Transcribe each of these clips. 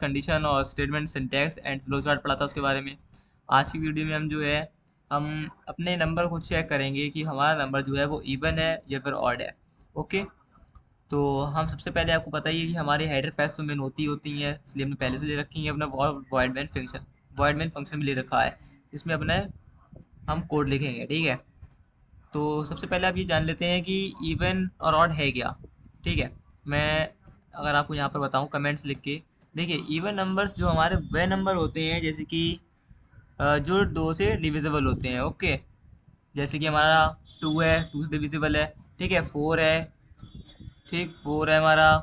Condition और statement syntax and flow chart पढ़ा था उसके बारे में। आज की वीडियो में हम जो है हम अपने नंबर को चेक करेंगे कि हमारा नंबर जो है वो इवन है या फिर ऑड है। ओके, तो हम सबसे पहले आपको पता ही है कि हमारी हेडर फाइल्स तो मेन होती हैं, इसलिए हमने पहले से ले रखी है। अपना वॉइड मेन फंक्शन भी ले रखा है, इसमें अपने हम कोड लिखेंगे। ठीक है, तो सबसे पहले आप ये जान लेते हैं कि इवन और ऑड है क्या। ठीक है, मैं अगर आपको यहाँ पर बताऊँ कमेंट्स लिख के, देखिए इवन नंबर्स जो हमारे वे नंबर होते हैं जैसे कि जो दो से डिविजिबल होते हैं। ओके, जैसे कि हमारा टू है, टू से डिविजिबल है। ठीक है, फोर है, ठीक फोर है हमारा,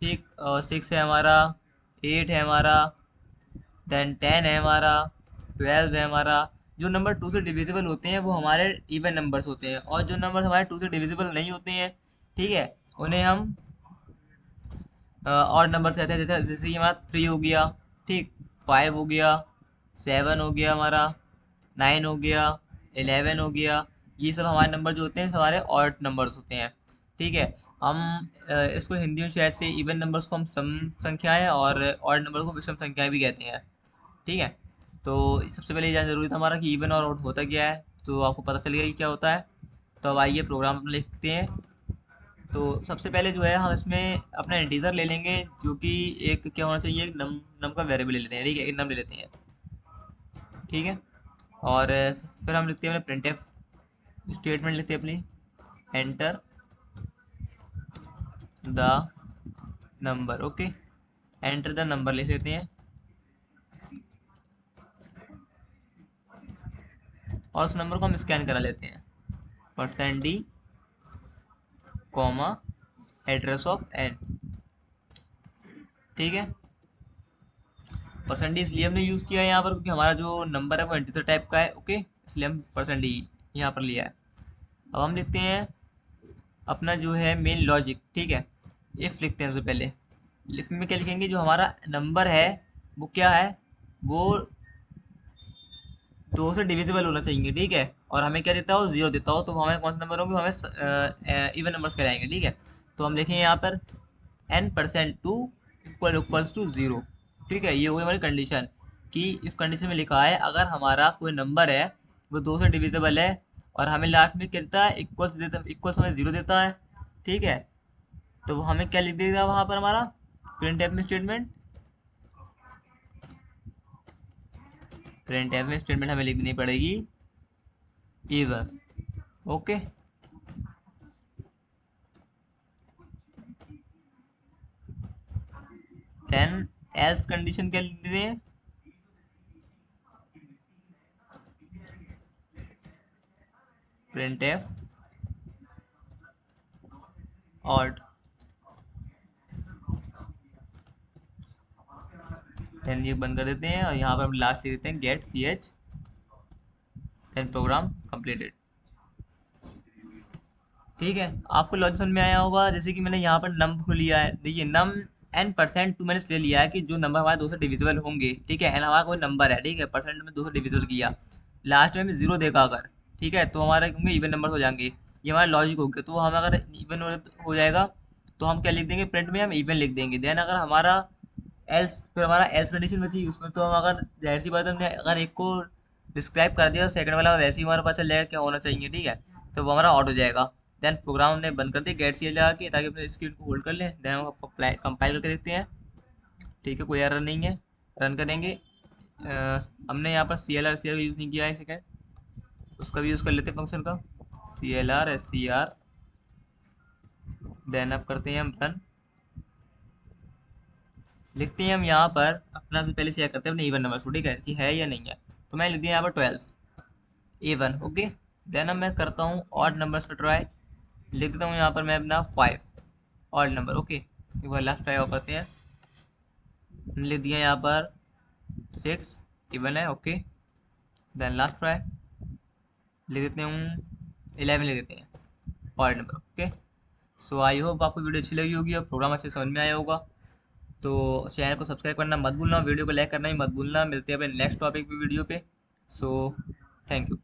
ठीक सिक्स है हमारा, एट है हमारा, देन टेन है हमारा, ट्वेल्व है हमारा। जो नंबर टू से डिविजिबल होते हैं वो हमारे इवन नंबर्स होते हैं, और जो नंबर हमारे टू से डिविजिबल नहीं होते हैं, ठीक है, उन्हें हम ऑड नंबर्स कहते हैं। जैसे जैसे कि हमारा थ्री हो गया, ठीक, फाइव हो गया, सेवन हो गया हमारा, नाइन हो गया, इलेवन हो गया। ये सब हमारे नंबर जो होते हैं हमारे ऑड नंबर्स होते हैं। ठीक है, हम इसको हिंदी में शायद से इवन नंबर्स को हम सम संख्याएं और ऑड नंबर को विषम संख्याएं भी कहते हैं। ठीक है, तो सबसे पहले ये जानना जरूरी था हमारा कि इवन और ऑड होता क्या है, तो आपको पता चल गया कि क्या होता है। तो अब आइए प्रोग्राम अपना लिखते हैं। तो सबसे पहले जो है हम इसमें अपना इंटीजर ले लेंगे, जो कि एक क्या होना चाहिए, एक नम का वेरिएबल ले लेते हैं। ठीक है, एक नम ले लेते हैं। ठीक है, और फिर हम लिखते हैं अपने प्रिंट एफ स्टेटमेंट, लिखते हैं अपनी enter the number. Okay, enter the number लिख लेते हैं, और उस नंबर को हम स्कैन करा लेते हैं। %d comma address of n। ठीक है, % इसलिए हमने यूज़ किया है यहाँ पर क्योंकि हमारा जो नंबर है वो इंटीजर टाइप का है। ओके, इसलिए हम %d यहाँ पर लिया है। अब हम लिखते हैं अपना जो है मेन लॉजिक। ठीक है, इफ़ लिखते हैं सबसे पहले। इफ में क्या लिखेंगे, जो हमारा नंबर है वो क्या है, वो दो से डिविजिबल होना चाहिए। ठीक है, और हमें क्या देता हो, जीरो देता हो, तो हमें कौन सा नंबर होंगे, हमें इवन नंबर्स कहलाएंगे। ठीक है, तो हम लिखेंगे यहाँ पर n%2 इक्वल्स टू जीरो। ठीक है, ये हुई हमारी कंडीशन कि इस कंडीशन में लिखा है अगर हमारा कोई नंबर है वो दो से डिविजिबल है और हमें लास्ट में क्या देता है, इक्वल्स हमें जीरो देता है। ठीक है, तो वो हमें क्या लिख देगा वहां पर, हमारा प्रिंट में स्टेटमेंट, प्रिंट में स्टेटमेंट हमें लिखनी पड़ेगी even. Okay, then else condition क्या लिख देते हैं, प्रिंट एफ ऑड। देन ये बंद कर देते हैं और यहाँ पर हम लास्ट लिख देते हैं गेट सी एच, देन प्रोग्राम कंप्लीटेड। ठीक है, आपको लॉजिक समझ में आया होगा। जैसे कि मैंने यहाँ पर नम को लिया है, देखिए नम n%2 मैंने इसलिए लिया है कि जो नंबर हमारे दो से डिविजिबल होंगे, ठीक है, एन हमारा कोई नंबर है, ठीक है, परसेंट में दो से डिविजिबल किया, लास्ट में हमें जीरो देखा अगर, ठीक है, तो हमारे होंगे इवन नंबर हो जाएंगे। ये हमारा लॉजिक हो गया। तो हम अगर इवन हो जाएगा तो हम क्या लिख देंगे, प्रिंट में हम इवन लिख देंगे। देन अगर हमारा एल्स, फिर हमारा एल्स कंडीशन बची, उसमें तो हम अगर जाहिर सी बात है हमने अगर एक को डिस्क्राइब कर दिया तो सेकंड वाला वैसे ही हमारे पास चल जाएगा क्या होना चाहिए। ठीक है, तो वो हमारा आउट हो जाएगा। देन प्रोग्राम हमने बंद कर दिया गेट सी लगा के, ताकि अपने स्क्रीन को होल्ड कर लें। देन हम कंपाइल करके देखते हैं। ठीक है, कोई एरर नहीं है, रन करेंगे। हमने यहाँ पर सी आर यूज़ नहीं किया है, सेकेंड उसका भी यूज़ कर लेते हैं फंक्शन का, CLR SCR। देन अब करते हैं हम रन, लिखते हैं हम यहाँ पर अपना, से पहले चेक करते हैं अपने इवन नंबर को, ठीक है, कि है या नहीं है। तो मैं लिख दिया यहाँ पर 12 A1। ओके, देन अब मैं करता हूँ ऑड नंबर्स पर ट्राई, लिख देता हूँ यहाँ पर मैं अपना 5 ऑड नंबर। ओके, एक बार लास्ट ट्राई और करते हैं। हमने लिख दिया यहाँ पर 6 इवन है। ओके, देन लास्ट ट्राई, लिख देते हूँ 11, लिख देते हैं odd number. Okay, so I hope आपको वीडियो अच्छी लगी होगी और प्रोग्राम अच्छे समझ में आया होगा। तो चैनल को सब्सक्राइब करना मत भूलना, वीडियो को लाइक करना ही मत भूलना। मिलते हैं अपने नेक्स्ट टॉपिक पे वीडियो पे। So thank you.